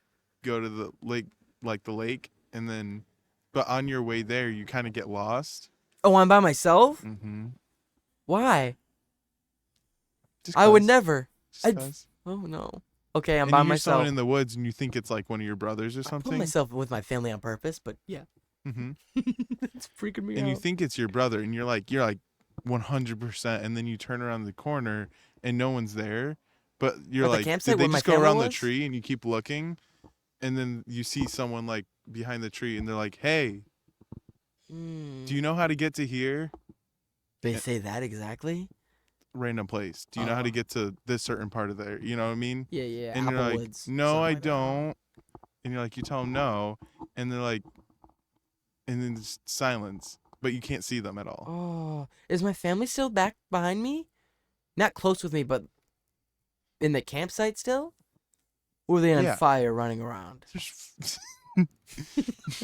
go to the lake, like the lake, and then. But on your way there, you kind of get lost. Oh, I'm by myself. Mm-hmm. Why? Just I would cause. never. Just I'd. cause. Oh no. Okay, I'm And by you hear someone myself. in the woods, and you think it's like one of your brothers or I put something. myself with my family on purpose, but yeah, Mm-hmm. it's freaking me And you out. think it's your brother, and you're like 100%, and then you turn around the corner, and no one's there, but you're At the like, campsite did they where my just go family around the was. tree? And you keep looking, and then you see someone like behind the tree, and they're like, hey, Do you know how to get to here? They say that exactly? Random place. Do you know how to get to this certain part of there? You know what I mean? Yeah, yeah. And you're like, Applewoods. no, Something I like that. don't. And you're like, you tell them no, and they're like, and then just silence, but you can't see them at all. Oh, is my family still back behind me? Not close with me, but in the campsite still? Or are they on Yeah. fire running around?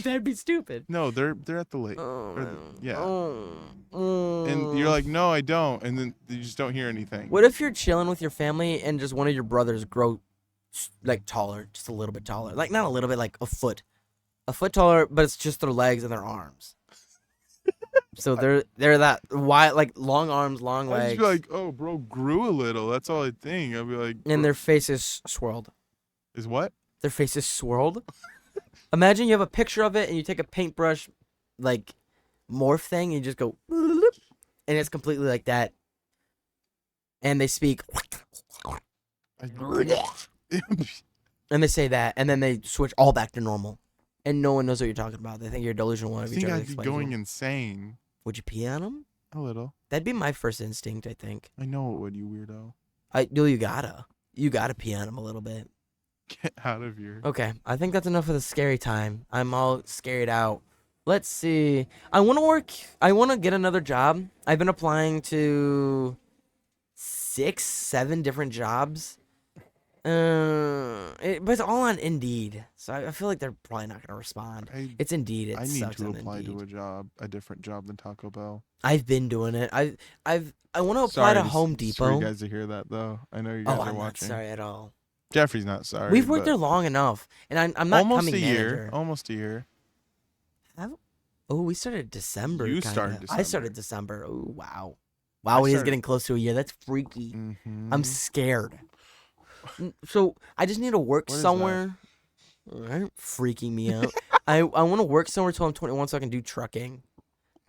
That'd be stupid. No, they're at the lake. Oh, Yeah. oh. And you're like, no, I don't, and then you just don't hear anything. What if you're chilling with your family and just one of your brothers grow like taller, just a little bit taller, like not a little bit, like a foot taller, but it's just their legs and their arms. So they're that wide, like long arms, long I'd legs. just be like, oh, bro, grew a little. That's all I think. I'd be like, and their face is swirled. is what? Their face is swirled. Imagine you have a picture of it and you take a paintbrush, like morph thing, and you just go, and it's completely like that. And they speak, and they say that, and then they switch all back to normal, and no one knows what you're talking about. They think you're delusional. I think I'd be going insane. Would you pee on them? A little. That'd be my first instinct, I think. I know it would, you weirdo. You gotta pee on them a little bit. Get out of here. Okay, I think that's enough of the scary time. I'm all scared out. Let's see. I want to get another job. I've been applying to 6, 7 different jobs. But it's all on Indeed, so I feel like they're probably not gonna respond. It's Indeed. I need to apply to a different job than Taco Bell. I've been doing it. I want to apply to Home Depot. Sorry, you guys, to hear that though. I know you guys are I'm watching. not sorry at all. Jeffrey's not sorry. We've worked there long enough, and I'm not almost coming a year. manager. Almost a year. Oh, we started December. You started December. I started December. Oh, wow. Wow, he is getting close to a year. That's freaky. Mm-hmm. I'm scared. So I just need to work somewhere. Right? Freaking me out. I want to work somewhere till I'm 21 so I can do trucking.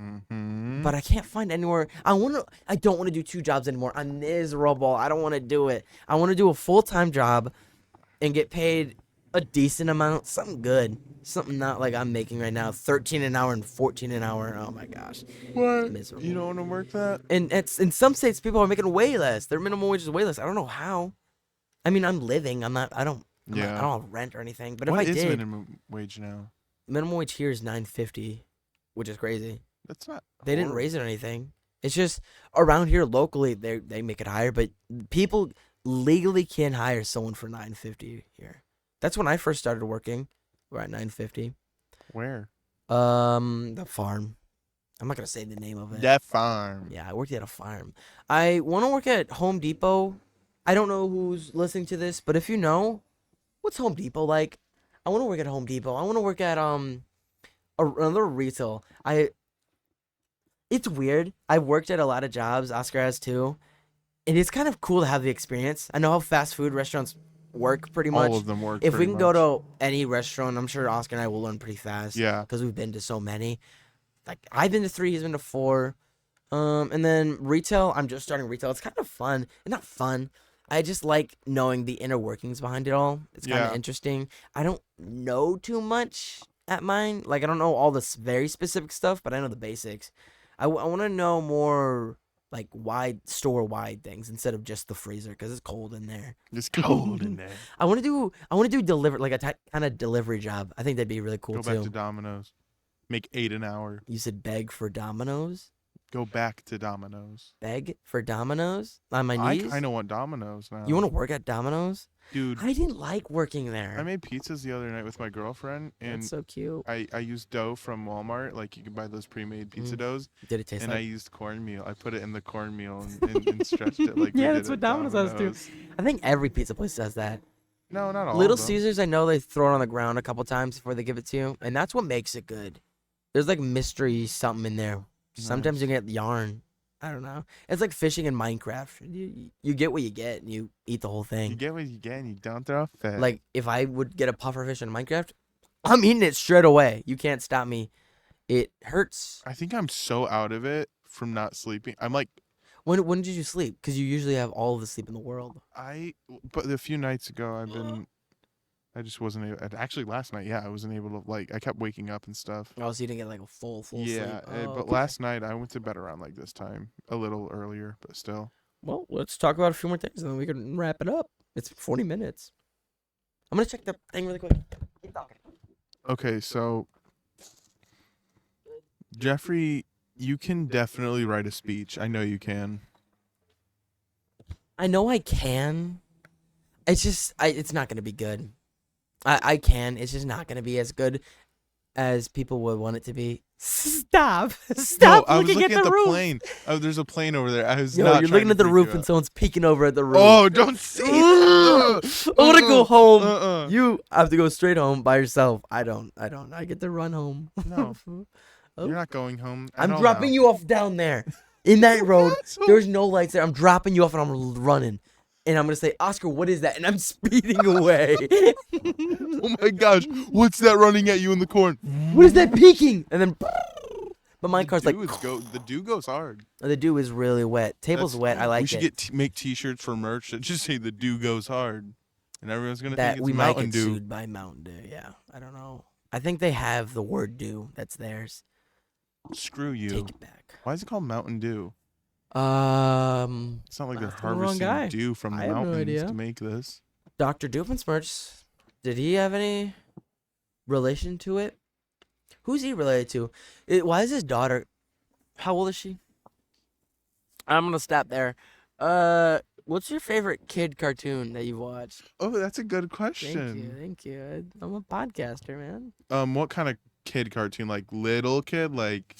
Mm-hmm. But I can't find anywhere. I don't want to do 2 jobs anymore. I'm miserable. I don't want to do it. I want to do a full-time job and get paid a decent amount, something good, something not like I'm making right now, 13 an hour and 14 an hour. Oh my gosh, what? Miserable. You don't want to work that? And it's in some states people are making way less. Their minimum wage is way less. I don't know how. I mean, I'm living. I don't have rent or anything. But what if I did, minimum wage now? Minimum wage here is $9.50, which is crazy. That's not. They didn't raise it or anything. It's just around here locally they make it higher, but people legally can't hire someone for $9.50 here. That's when I first started working. We're at $9.50. Where? The farm. I'm not gonna say the name of it. That farm. Yeah, I worked at a farm. I want to work at Home Depot. I don't know who's listening to this, but if you know, what's Home Depot like? I want to work at Home Depot. I want to work at another retail. It's weird. I've worked at a lot of jobs. Oscar has too, and it's kind of cool to have the experience. I know how fast food restaurants work pretty much. All of them work. If we can go to any restaurant, I'm sure Oscar and I will learn pretty fast. Yeah. Because we've been to so many. Like I've been to 3, he's been to 4. And then retail, I'm just starting retail. It's kind of fun. It's not fun. I just like knowing the inner workings behind it all. It's kind of interesting. I don't know too much at mine. Like I don't know all this very specific stuff, but I know the basics. I want to know more like store-wide things instead of just the freezer because it's cold in there. It's cold in there. I want to do deliver like a kind of delivery job. I think that'd be really cool too. Go back to Domino's. Make $8 an hour. You said beg for Domino's? Go back to Domino's. Beg for Domino's? On my knees? I kind of want Domino's now. You want to work at Domino's? Dude. I didn't like working there. I made pizzas the other night with my girlfriend. And that's so cute. I used dough from Walmart. Like you can buy those pre-made pizza doughs. Did it taste and like? I used cornmeal. I put it in the cornmeal and stretched it like yeah, we that's did what Domino's does too. I think every pizza place does that. No, not all Little of them. Caesars, I know they throw it on the ground a couple times before they give it to you. And that's what makes it good. There's like mystery something in there. Sometimes you get yarn. I don't know. It's like fishing in Minecraft. You get what you get, and you eat the whole thing. You get what you get, and you don't throw a fit. Like, if I would get a puffer fish in Minecraft, I'm eating it straight away. You can't stop me. It hurts. I think I'm so out of it from not sleeping. I'm like... When did you sleep? Because you usually have all of the sleep in the world. But a few nights ago, I've been... I just wasn't able. Actually, last night, yeah, I wasn't able to like. I kept waking up and stuff. Oh, so you didn't get like a full sleep. Yeah, Oh, but okay. last night I went to bed around like this time, a little earlier, but still. Well, let's talk about a few more things, and then we can wrap it up. It's 40 minutes. I'm gonna check the thing really quick. Keep talking. Okay, so Jeffrey, you can definitely write a speech. I know you can. I know I can. It's just, it's not gonna be good. I can. It's just not gonna be as good as people would want it to be. Stop! Stop No, I was looking looking at the roof. plane. Oh, there's a plane over there. I was Yo, not you're trying looking to at the freak roof you and out. someone's peeking over at the roof. Oh, don't say I want to go home. Uh-uh. You have to go straight home by yourself. I don't. I get to run home. No. Oh. You're not going home. I'm dropping you off down there. In that road, there's no lights there. I'm dropping you off and I'm running. And I'm going to say, Oscar, what is that? And I'm speeding away. Oh my gosh. What's that running at you in the corn? What is that peeking? And then, but my car's like, The dew goes hard. the dew is really wet. Table's wet. I like We should it. make t-shirts for merch that just say the dew goes hard. And everyone's going to think That it's we might Mountain get Dew. sued by Mountain Dew. Yeah. I don't know. I think they have the word dew. That's theirs. Screw you. Take it back. Why is it called Mountain Dew? It's not like they're Asking the wrong guy. harvesting dew from the I have no mountains idea. to make this. Dr. Doofenshmirtz, did he have any relation to it? Who's he related to? Why is his daughter? How old is she? I'm gonna stop there. What's your favorite kid cartoon that you've watched? Oh, that's a good question. Thank you. I'm a podcaster, man. What kind of kid cartoon? Like little kid? Like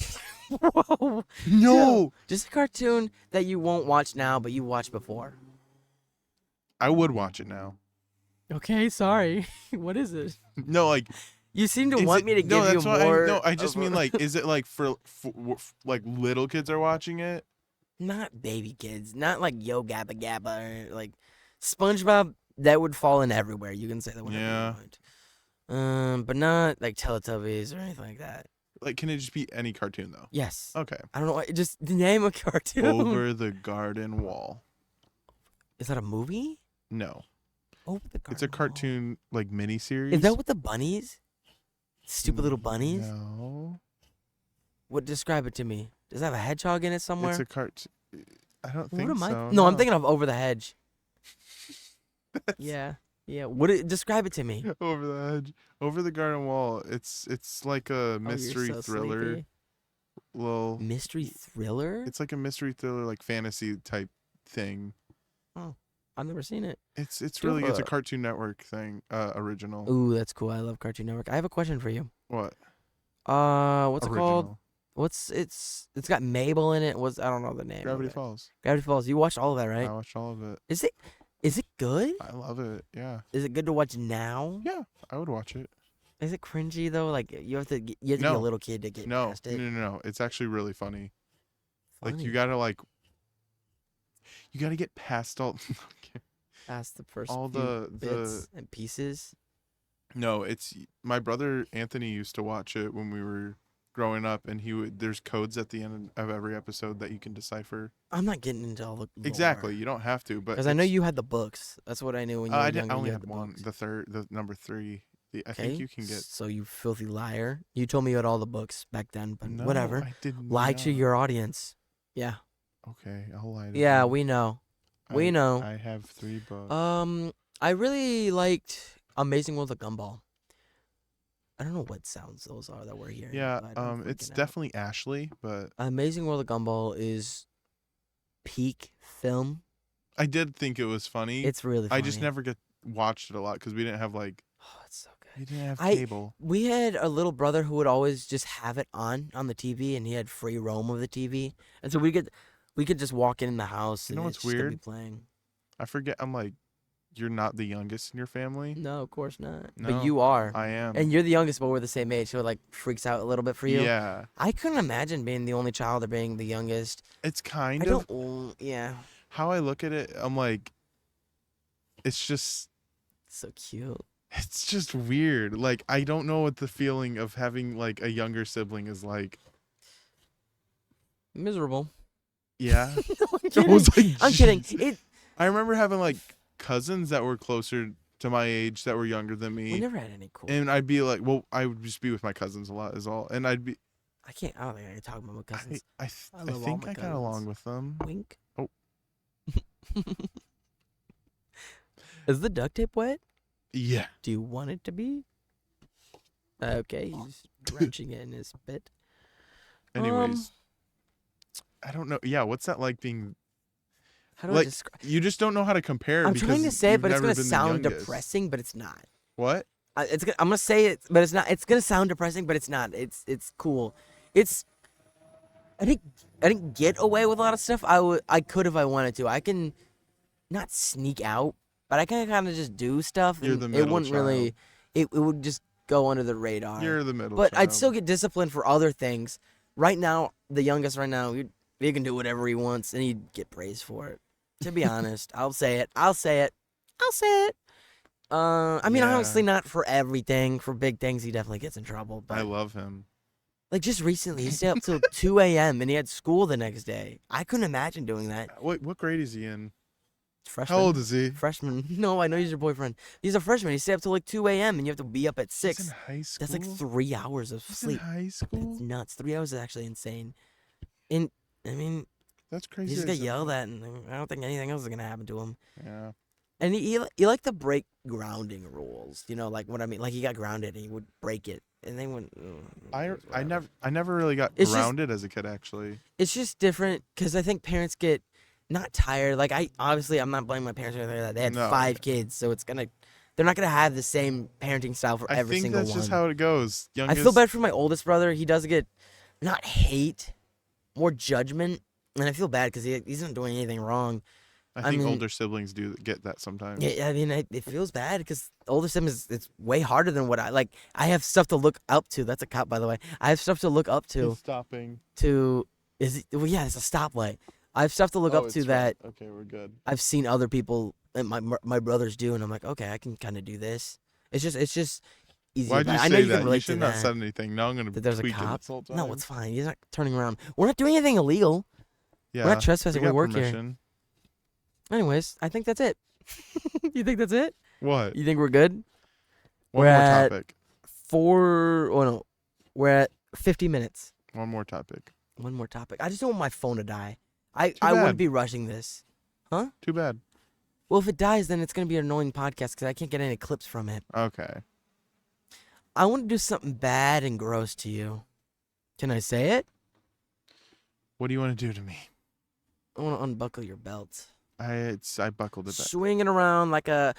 Whoa. no. Just a cartoon that you won't watch now, but you watched before. I would watch it now. Okay, sorry. What is it? No, like You seem to want me to give you more. I just mean like, is it like for like little kids are watching it? Not baby kids. Not like Yo Gabba Gabba or like SpongeBob. That would fall in everywhere. You can say that whenever Yeah. you want. But not like Teletubbies or anything like that. Like, can it just be any cartoon though? Yes. Okay. I don't know. Just name a cartoon. Over the Garden Wall. Is that a movie? No. Over the Garden It's a Wall. cartoon like miniseries. Is that with the bunnies? Stupid little bunnies? No. What? Describe it to me. Does it have a hedgehog in it somewhere? It's a cartoon. I don't What think am I? so. No, I'm thinking of Over the Hedge. Yeah. Yeah. Describe it to me. Over the Hedge. Over the Garden Wall. It's like a Oh, mystery you're so thriller. sleepy. Well, Mystery thriller? it's like a mystery thriller, like fantasy type thing. I've never seen it. It's Do really it's a a- Cartoon Network thing, original. Ooh, that's cool. I love Cartoon Network. I have a question for you. What? What's it called? Original. It's got Mabel in it. I don't know the name. Gravity of it. Falls. Gravity Falls. You watched all of that, right? I watched all of it. Is it good? I love it. Yeah. Is it good to watch now? Yeah, I would watch it. Is it cringy though? Like you have to be a No. little kid to get No, past it. no. It's actually really funny. Like Funny. you gotta get past all. Past the first all few the- bits and pieces. No, it's my brother Anthony used to watch it when we were growing up, and there's codes at the end of every episode that you can decipher. I'm not getting into all the Exactly, you don't have to, but because I know you had the books. That's what I knew when you were I younger. only you had the one, books. the number 3. I Okay. think you can get. So you filthy liar. You told me you had all the books back then, but No, whatever. I didn't. Lie to your audience. Yeah. Okay, I'll lie to Yeah, you. we know. We know. I have 3 books. I really liked Amazing World of Gumball. I don't know what sounds those are that we're hearing. Yeah, but I'm it's freaking out. definitely Ashley, but Amazing World of Gumball is peak film. I did think it was funny. It's really funny. I just never watched it a lot because we didn't have Oh, it's so good. we didn't have I- cable. We had a little brother who would always just have it on the TV, and he had free roam of the TV, and so we could just walk in the house. You and know it's what's just gonna weird? Be playing. I forget. I'm like, you're not the youngest in your family. No, of course not. No, But you are, I am. and you're the youngest, but we're the same age, so it like freaks out a little bit for you. Yeah, I couldn't imagine being the only child or being the youngest. it's kind I of don't. Yeah. how I look at it. I'm like, it's just So cute. it's just weird. Like I don't know what the feeling of having like a younger sibling is like. Miserable. Yeah, No, I'm I kidding. was like, I'm kidding. "Jeez." I remember having like cousins that were closer to my age that were younger than me. We never had any cool. And I'd be like, well, I would just be with my cousins a lot is all. And I'd be. I don't think I can talk about my cousins. I think I got along with them. Wink. Oh. Is the duct tape wet? Yeah. Do you want it to be? Okay, he's drenching it in his spit. Anyways, I don't know. Yeah, what's that like being? How do I describe? You just don't know how to compare. I'm trying to say it, but it's gonna sound depressing, but it's not. What? I'm gonna say it, but it's not. It's gonna sound depressing, but it's not. It's cool. I didn't get away with a lot of stuff. I could if I wanted to. I can not sneak out, but I can kind of just do stuff. You're and the middle it wouldn't child. really. It would just go under the radar. You're the middle. But child. I'd still get disciplined for other things. Right now, the youngest he can do whatever he wants, and he'd get praised for it. To be honest, I'll say it. I mean, obviously not for everything. For big things, he definitely gets in trouble. But I love him. like just recently, he stayed up till 2 a.m. and he had school the next day. I couldn't imagine doing that. What grade is he in? Freshman. How old is he? Freshman. No, I know he's your boyfriend. He's a freshman. He stayed up till like 2 a.m. and you have to be up at 6. He's in high school. That's like 3 hours of He's sleep. in high school. That's nuts. 3 hours is actually insane. And I mean, That's crazy. he just got yelled at, and I don't think anything else is gonna happen to him. Yeah. And he liked to break grounding rules. You know, like what I mean. Like he got grounded and he would break it, and they wouldn't. I never really got It's grounded as a kid actually. It's just different because I think parents get not tired. Like I'm not blaming my parents or anything like that. They had 5 kids, so they're not gonna have the same parenting style for every single one. I think that's just how it goes. I feel bad for my oldest brother. He does get not hate, more judgment, and I feel bad because he's not doing anything wrong. I think older siblings do get that sometimes. Yeah, I mean, it feels bad because older siblings, it's way harder than what I like. I have stuff to look up to. That's a cop, by the way. I have stuff to look up to. He's stopping. Well, yeah, it's a stoplight. I have stuff to look up to that. Okay, we're good. I've seen other people and my brothers do, and I'm like, okay, I can kind of do this. It's just easy. Why'd you I say know you that? can relate You should to not that. said anything. Now I'm gonna That there's a tweak cop. this whole time. No, it's fine. He's not turning around. We're not doing anything illegal. Yeah, we're not trespassing. We got work permission. here. Anyways, I think that's it. You think that's it? What? You think we're good? One more topic. We're at 50 minutes. One more topic. One more topic. I just don't want my phone to die. I bad. wouldn't be rushing this. Huh? Too bad. Well, if it dies, then it's going to be an annoying podcast because I can't get any clips from it. Okay. I want to do something bad and gross to you. Can I say it? What do you want to do to me? I want to unbuckle your belt. I buckled it back. Swinging around like a...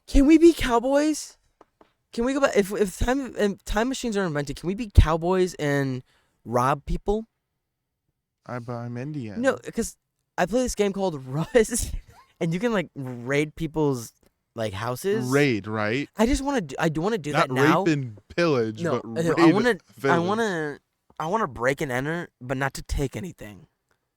Can we be cowboys? Can we go back... If time machines are invented, can we be cowboys and rob people? I'm Indian. No, because I play this game called Rust, and you can like raid people's like houses. Raid, right? I just want to. I do want to do Not that now. Not rape and pillage, No, but raid. I want to. I want to break and enter, but not to take anything.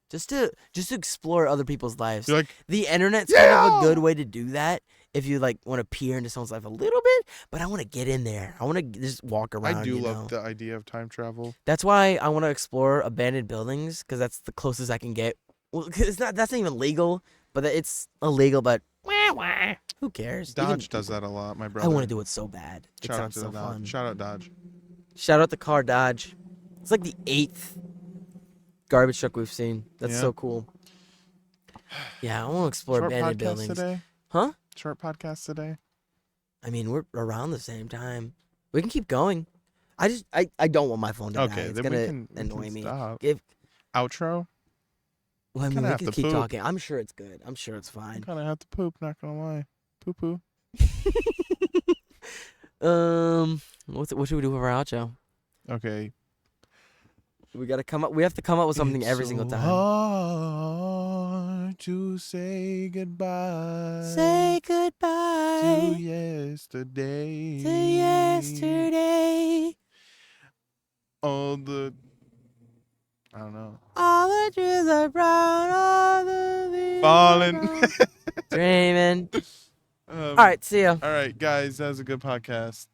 Just to explore other people's lives. You're like, the internet's kind of a good way to do that if you like want to peer into someone's life a little bit, but I want to get in there. I want to just walk around. I do love the idea of time travel. That's why I want to explore abandoned buildings because that's the closest I can get. Well, cause that's not even legal, but it's illegal. But who cares? Dodge does that a lot. My brother. I want to do it so bad. It Shout out sounds to so Dodge. fun. Shout out Dodge. Shout out the car Dodge. It's like the 8th garbage truck we've seen. That's so cool. Yeah, I want to explore Short abandoned podcast buildings. Today? Huh? Short podcast today. I mean, we're around the same time. We can keep going. I don't want my phone to die. Okay, It's then gonna annoy me. Stop. If Outro. well, I mean, Kinda we have can to keep poop. talking. I'm sure it's good. I'm sure it's I fine. kind of have to poop. Not gonna lie. Poo poo. What should we do for our outro? Okay. We gotta come up. We have to come up with something every single time. Hard to say goodbye. Say goodbye to yesterday. to yesterday. All the. I don't know. All the trees are brown. All the leaves Falling. are brown. Dreaming. All right. See ya. All right, guys. That was a good podcast.